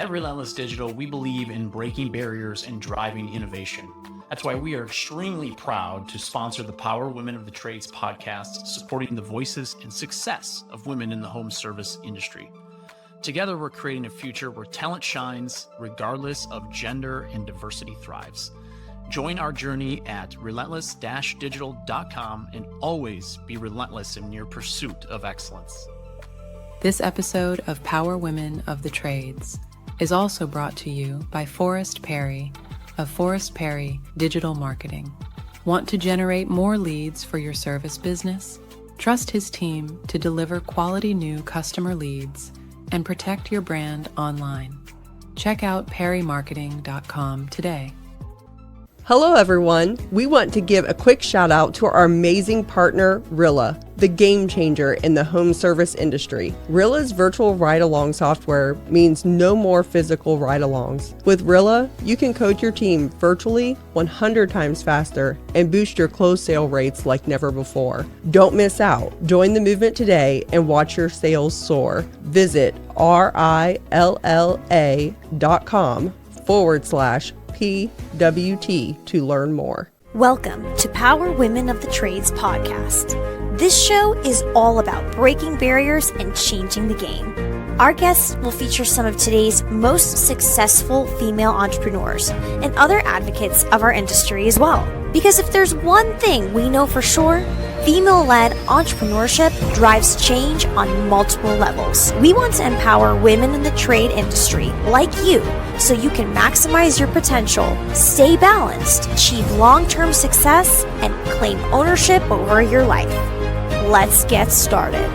At Relentless Digital, we believe in breaking barriers and driving innovation. That's why we are extremely proud to sponsor the Power Women of the Trades podcast, supporting the voices and success of women in the home service industry. Together, we're creating a future where talent shines, regardless of gender, and diversity thrives. Join our journey at relentless-digital.com and always be relentless in your pursuit of excellence. This episode of Power Women of the Trades is also brought to you by Forrest Perry of Forrest Perry Digital Marketing. Want to generate more leads for your service business? Trust his team to deliver quality new customer leads and protect your brand online. Check out perrymarketing.com today. Hello everyone. We want to give a quick shout out to our amazing partner, Rilla, the game changer in the home service industry. Rilla's virtual ride-along software means no more physical ride-alongs. With Rilla, you can coach your team virtually 100 times faster and boost your close sale rates like never before. Don't miss out. Join the movement today and watch your sales soar. Visit rilla.com/PWT to learn more. Welcome to Power Women of the Trades podcast. This show is all about breaking barriers and changing the game. Our guests will feature some of today's most successful female entrepreneurs and other advocates of our industry as well. Because if there's one thing we know for sure, female-led entrepreneurship drives change on multiple levels. We want to empower women in the trade industry like you so you can maximize your potential, stay balanced, achieve long-term success, and claim ownership over your life. Let's get started.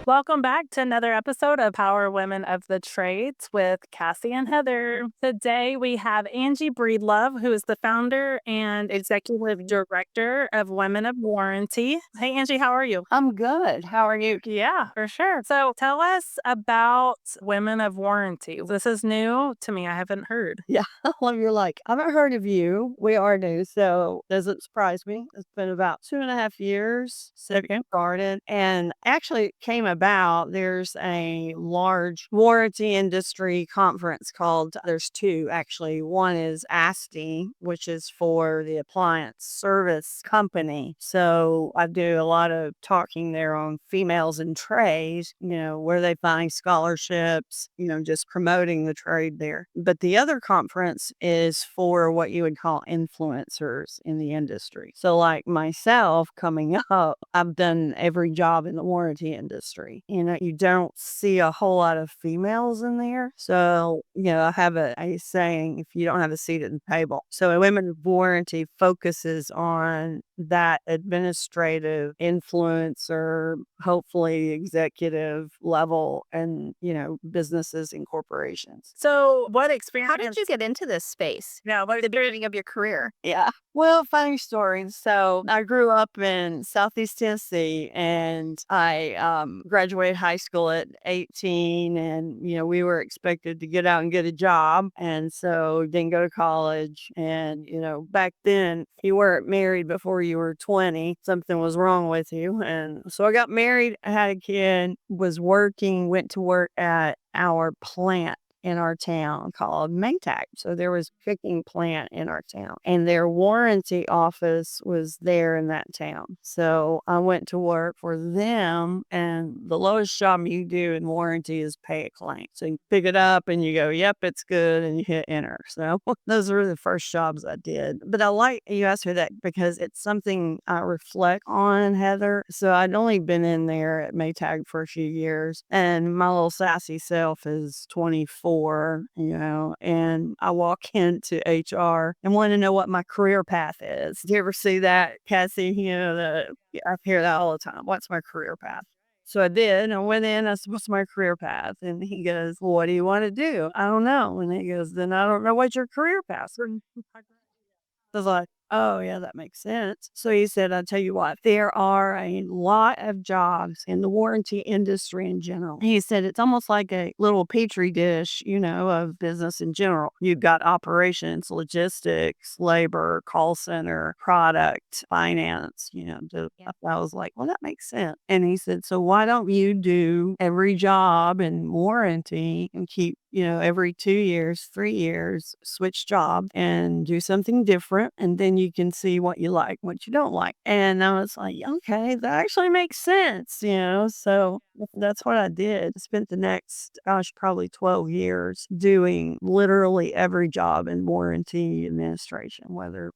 Welcome back to another episode of Power Women of the Trades with Cassie and Heather. Today we have Angie Breedlove, who is the founder and executive director of Women of Warranty. Hey, Angie, how are you? I'm good. How are you? Yeah, for sure. So tell us about Women of Warranty. This is new to me. I haven't heard. Yeah. Well, you're like, I haven't heard of you. We are new, so doesn't surprise me. It's been about 2.5 years since we started, and actually came about. There's a large warranty industry conference there's two actually. One is ASTI, which is for the appliance service company. So I do a lot of talking there on females in trades, where they find scholarships, just promoting the trade there. But the other conference is for what you would call influencers in the industry. So like myself coming up, I've done every job in the warranty industry. You don't see a whole lot of females in there. So, I have a saying, if you don't have a seat at the table. So a Women of Warranty focuses on that administrative influencer, hopefully executive level, and, businesses and corporations. So what experience? How did you get into this space? What the beginning of your career? Yeah. Well, funny story. So I grew up in Southeast Tennessee, and I graduated high school at 18, and, we were expected to get out and get a job. And so didn't go to college. And, back then, if you weren't married before you were 20, something was wrong with you. And so I got married, I had a kid, went to work at our plant in our town called Maytag. So there was a picking plant in our town, and their warranty office was there in that town. So I went to work for them, and the lowest job you do in warranty is pay a claim. So you pick it up and you go, yep, it's good, and you hit enter. So those were the first jobs I did. But I like you asked me that because it's something I reflect on, Heather. So I'd only been in there at Maytag for a few years, and my little sassy self is 24. And I walk into HR and want to know what my career path is. Do you ever see that, Cassie? I hear that all the time. What's my career path? So I did. I went in. I said, what's my career path? And he goes, well, what do you want to do? I don't know. And he goes, then I don't know what your career path is. I was like, Oh, yeah, that makes sense. So he said, I'll tell you what, there are a lot of jobs in the warranty industry in general. He said it's almost like a little petri dish, of business in general. You've got operations, logistics, labor, call center, product, finance, I was like, well, that makes sense. And he said, so why don't you do every job in warranty and keep every 2 years, 3 years, switch job and do something different. And then you can see what you like, what you don't like. And I was like, okay, that actually makes sense, So that's what I did. I spent the next, probably 12 years doing literally every job in warranty administration,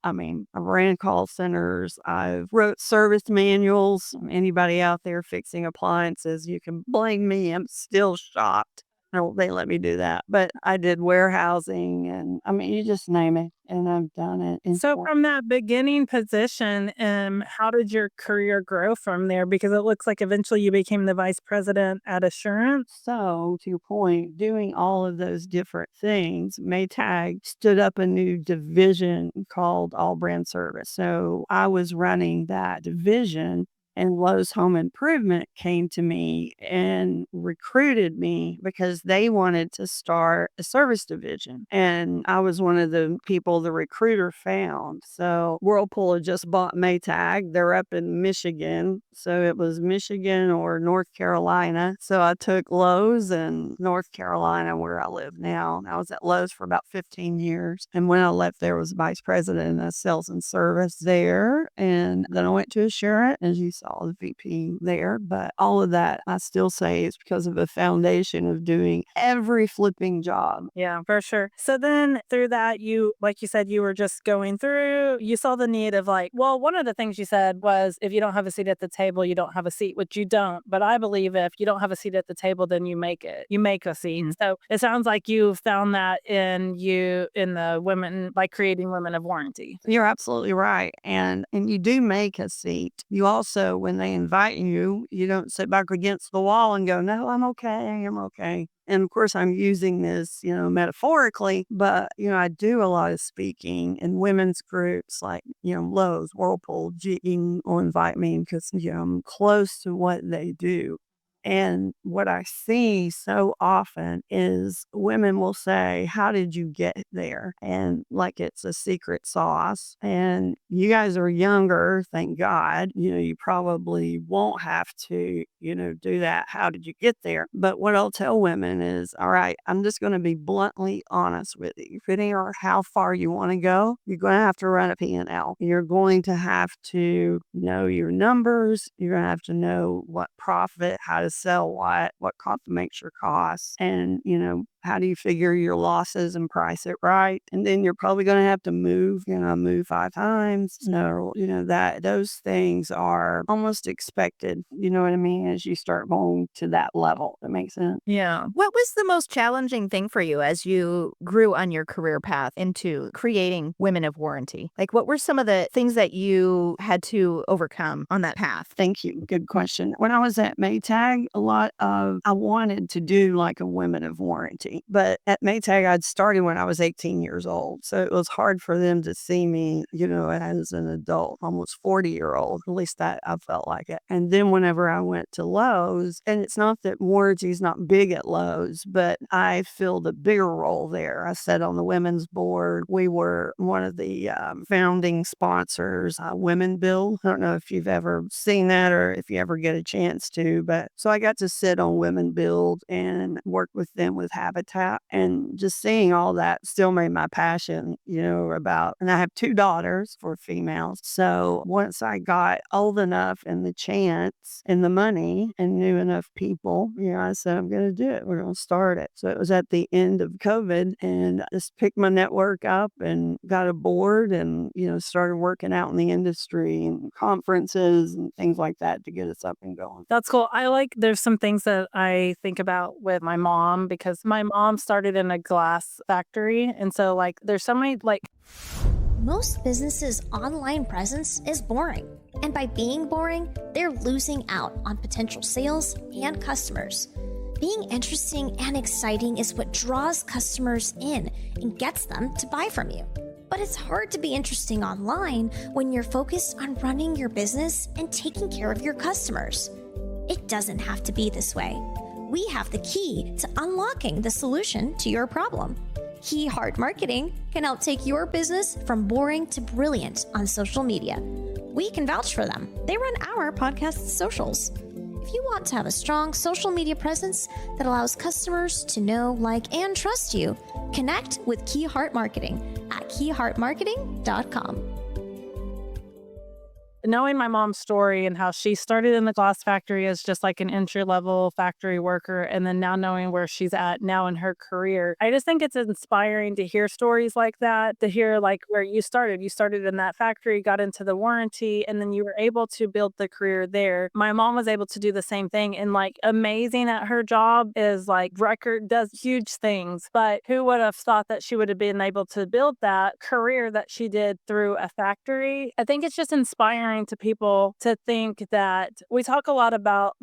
I ran call centers, I've wrote service manuals. Anybody out there fixing appliances, you can blame me. I'm still shocked. No, they let me do that. But I did warehousing and you just name it. And I've done it. And So from that beginning position, how did your career grow from there? Because it looks like eventually you became the vice president at Assurance. so, to your point, doing all of those different things, Maytag stood up a new division called All Brand Service. So I was running that division. And Lowe's Home Improvement came to me and recruited me because they wanted to start a service division. And I was one of the people the recruiter found. So Whirlpool had just bought Maytag. They're up in Michigan. So it was Michigan or North Carolina. So I took Lowe's in North Carolina, where I live now. I was at Lowe's for about 15 years. And when I left there, I was vice president of sales and service there. And then I went to Assurant, as you saw the VP there. But all of that, I still say, is because of the foundation of doing every flipping job. Yeah, for sure. So then through that, like you said, you were just going through, you saw the need of one of the things you said was, if you don't have a seat at the table, you don't have a seat, which you don't. But I believe if you don't have a seat at the table, then you make it. You make a seat. So it sounds like you found that in the women, by creating Women of Warranty. You're absolutely right. And you do make a seat. You also, when they invite you, you don't sit back against the wall and go, no, I'm okay. And of course, I'm using this, metaphorically, but, I do a lot of speaking in women's groups like, Lowe's, Whirlpool, GE will invite me because, I'm close to what they do. And what I see so often is women will say, how did you get there? And like it's a secret sauce. And you guys are younger, thank God. You probably won't have to, do that. How did you get there? But what I'll tell women is, all right, I'm just going to be bluntly honest with you. Depending on how far you want to go, you're going to have to run a P&L. You're going to have to know your numbers. You're going to have to know what profit, how to sell what makes your costs, and how do you figure your losses and price it right? And then you're probably going to have to move 5 times. Those things are almost expected. You know what I mean? As you start going to that level, that makes sense. Yeah. What was the most challenging thing for you as you grew on your career path into creating Women of Warranty? What were some of the things that you had to overcome on that path? Thank you. Good question. When I was at Maytag, I wanted to do like a Women of Warranty. But at Maytag, I'd started when I was 18 years old. So it was hard for them to see me, as an adult, almost 40-year-old. At least that I felt like it. And then whenever I went to Lowe's, and it's not that warranty is not big at Lowe's, but I filled a bigger role there. I sat on the women's board. We were one of the founding sponsors, Women Build. I don't know if you've ever seen that or if you ever get a chance to, but so I got to sit on Women Build and work with them with Habitat, and just seeing all that still made my passion, and I have 2 daughters for females. So once I got old enough and the chance and the money and knew enough people, I said, I'm going to do it. We're going to start it. So it was at the end of COVID, and I just picked my network up and got a board and, started working out in the industry and conferences and things like that to get us up and going. That's cool. There's some things that I think about with my mom, because my mom started in a glass factory. And so there's so many Most businesses' online presence is boring. And by being boring, they're losing out on potential sales and customers. Being interesting and exciting is what draws customers in and gets them to buy from you. But it's hard to be interesting online when you're focused on running your business and taking care of your customers. It doesn't have to be this way. We have the key to unlocking the solution to your problem. Key Heart Marketing can help take your business from boring to brilliant on social media. We can vouch for them. They run our podcast socials. If you want to have a strong social media presence that allows customers to know, like, and trust you, connect with Key Heart Marketing at keyheartmarketing.com. Knowing my mom's story and how she started in the glass factory as just like an entry-level factory worker, and then now knowing where she's at now in her career, I just think it's inspiring to hear stories like that, to hear like where you started. You started in that factory, got into the warranty, and then you were able to build the career there. My mom was able to do the same thing, and like amazing at her job, is like does huge things, but who would have thought that she would have been able to build that career that she did through a factory? I think it's just inspiring to people to think that we talk a lot about,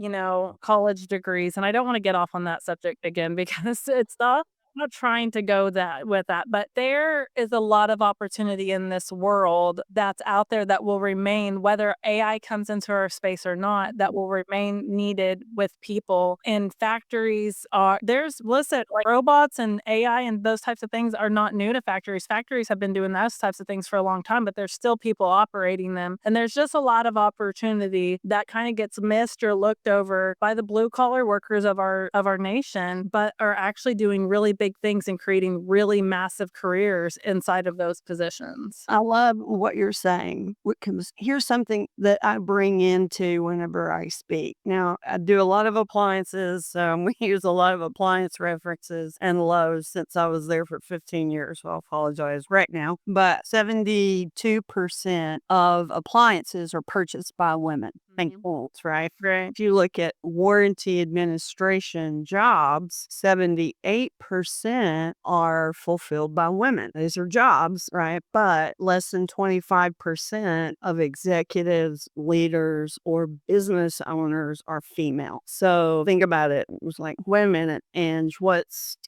college degrees, and I don't want to get off on that subject again because it's not. I'm not trying to go with that, but there is a lot of opportunity in this world that's out there that will remain, whether AI comes into our space or not, that will remain needed with people. And factories listen, like robots and AI and those types of things are not new to factories. Factories have been doing those types of things for a long time, but there's still people operating them. And there's just a lot of opportunity that kind of gets missed or looked over by the blue collar workers of our nation, but are actually doing really big things and creating really massive careers inside of those positions. I love what you're saying, because here's something that I bring into whenever I speak. Now, I do a lot of appliances. We use a lot of appliance references and Lowe's since I was there for 15 years. So I apologize right now. But 72% of appliances are purchased by women. Thank holds, right? Right. If you look at warranty administration jobs, 78% are fulfilled by women. These are jobs, right? But less than 25% of executives, leaders, or business owners are female. So think about it. It was like, wait a minute, Ange,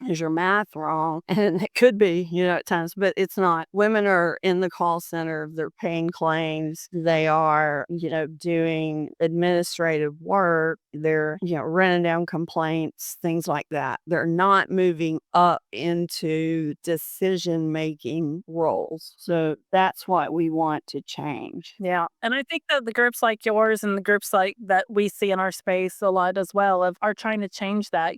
is your math wrong? And it could be, at times, but it's not. Women are in the call center. They're paying claims. They are, doing administrative work. They're, running down complaints, things like that. They're not moving up into decision-making roles. So that's what we want to change. Yeah. And I think that the groups like yours and the groups like that we see in our space a lot as well are trying to change that,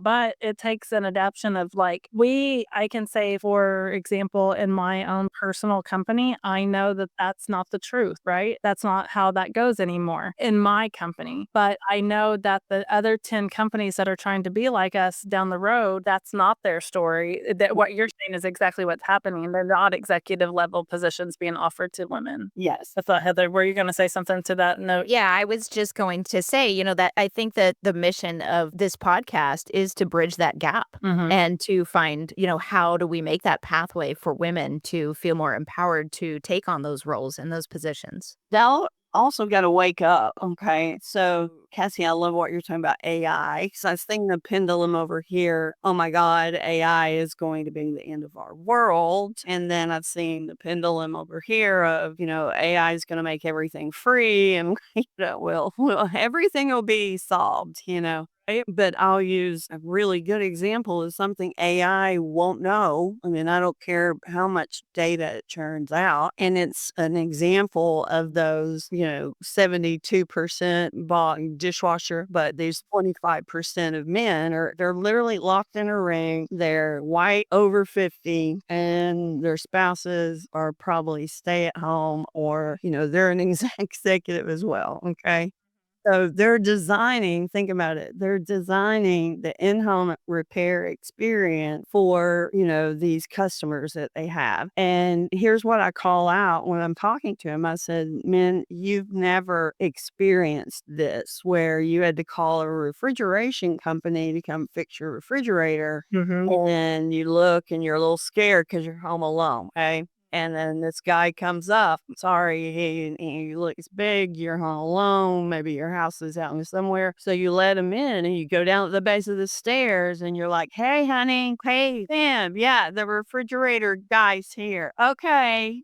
but it takes an adaptation of I can say, for example, in my own personal company, I know that that's not the truth, right? That's not how that goes anymore in my company. But I know that the other 10 companies that are trying to be like us down the road, that's not their story. That what you're saying is exactly what's happening. They're not executive level positions being offered to women. Yes. I thought, Heather, were you going to say something to that note? Yeah, I was just going to say, that I think that the mission of this podcast is to bridge that gap and to find, how do we make that pathway for women to feel more empowered to take on those roles and those positions. They'll also got to wake up. Okay. So, Cassie, I love what you're talking about AI. So I was thinking the pendulum over here. Oh my God, AI is going to be the end of our world. And then I've seen the pendulum over here of, AI is going to make everything free and, well, everything will be solved, But I'll use a really good example of something AI won't know. I mean, I don't care how much data it churns out. And it's an example of those, 72% bought dishwasher, but these 25% of men they're literally locked in a ring. They're white, over 50, and their spouses are probably stay at home or, they're an executive as well. Okay. So they're designing, think about it, they're designing the in-home repair experience for, these customers that they have. And here's what I call out when I'm talking to them. I said, men, you've never experienced this where you had to call a refrigeration company to come fix your refrigerator. And you look and you're a little scared because you're home alone. Okay. And then this guy comes up. Sorry, he looks big. You're home alone. Maybe your house is out somewhere. So you let him in and you go down at the base of the stairs and you're like, hey, honey, hey, Tim. Yeah, the refrigerator guy's here. Okay.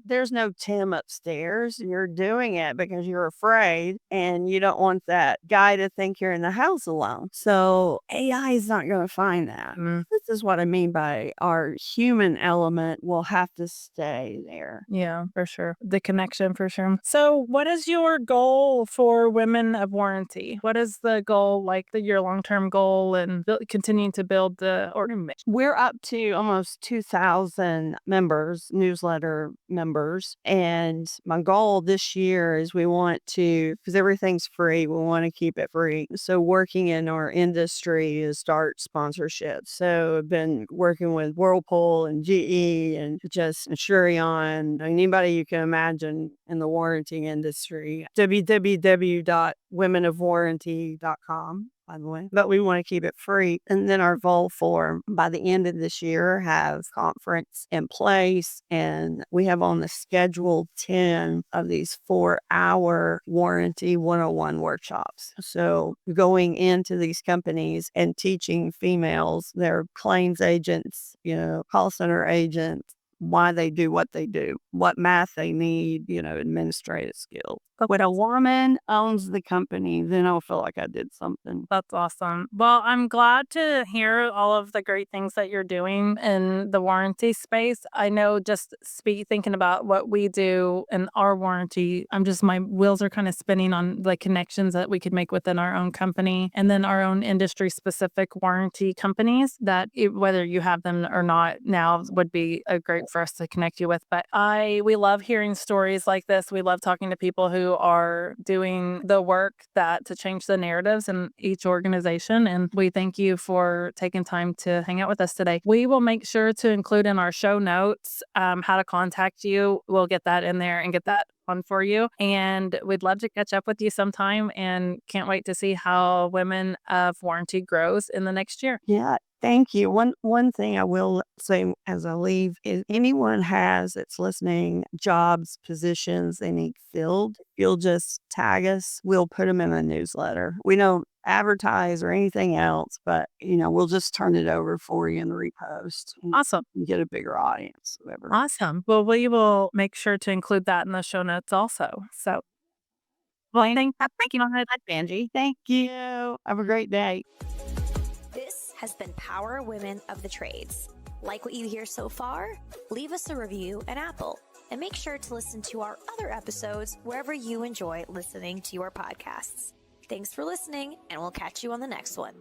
There's no Tim upstairs. You're doing it because you're afraid and you don't want that guy to think you're in the house alone. So AI is not going to find that. This is what I mean by our human element will have to stay there. Yeah, for sure. The connection, for sure. So what is your goal for Women of Warranty? What is the goal, like your long-term goal, and continuing to build the organization? We're up to almost 2,000 members, newsletter members. And my goal this year is we want to, because everything's free, we want to keep it free. So working in our industry is start sponsorships. So I've been working with Whirlpool and GE and just Shurion, anybody you can imagine in the warranty industry. www.womenofwarranty.com. By the way, but we want to keep it free. And then our goal for by the end of this year have conference in place. And we have on the schedule 10 of these 4-hour warranty 101 workshops. So going into these companies and teaching females, their claims agents, call center agents, why they do what they do, what math they need, administrative skills. But when a woman owns the company, then I'll feel like I did something. That's awesome. Well, I'm glad to hear all of the great things that you're doing in the warranty space. I know just thinking about what we do in our warranty, my wheels are kind of spinning on the connections that we could make within our own company and then our own industry specific warranty companies that whether you have them or not now would be a great for us to connect you with. But we love hearing stories like this. We love talking to people who are doing the work to change the narratives in each organization. And we thank you for taking time to hang out with us today. We will make sure to include in our show notes how to contact you. We'll get that in there and get that on for you. And we'd love to catch up with you sometime and can't wait to see how Women of Warranty grows in the next year. Yeah. Thank you. One thing I will say as I leave is anyone that's listening, jobs, positions they need filled, you'll just tag us. We'll put them in a newsletter. We don't advertise or anything else, but we'll just turn it over for you in the repost. Awesome. And get a bigger audience. Whatever. Awesome. Well, we will make sure to include that in the show notes also. So, thank you, Angie. Thank you. Have a great day. This has been Power Women of the Trades. Like what you hear so far? Leave us a review in Apple and make sure to listen to our other episodes wherever you enjoy listening to your podcasts. Thanks for listening, and we'll catch you on the next one.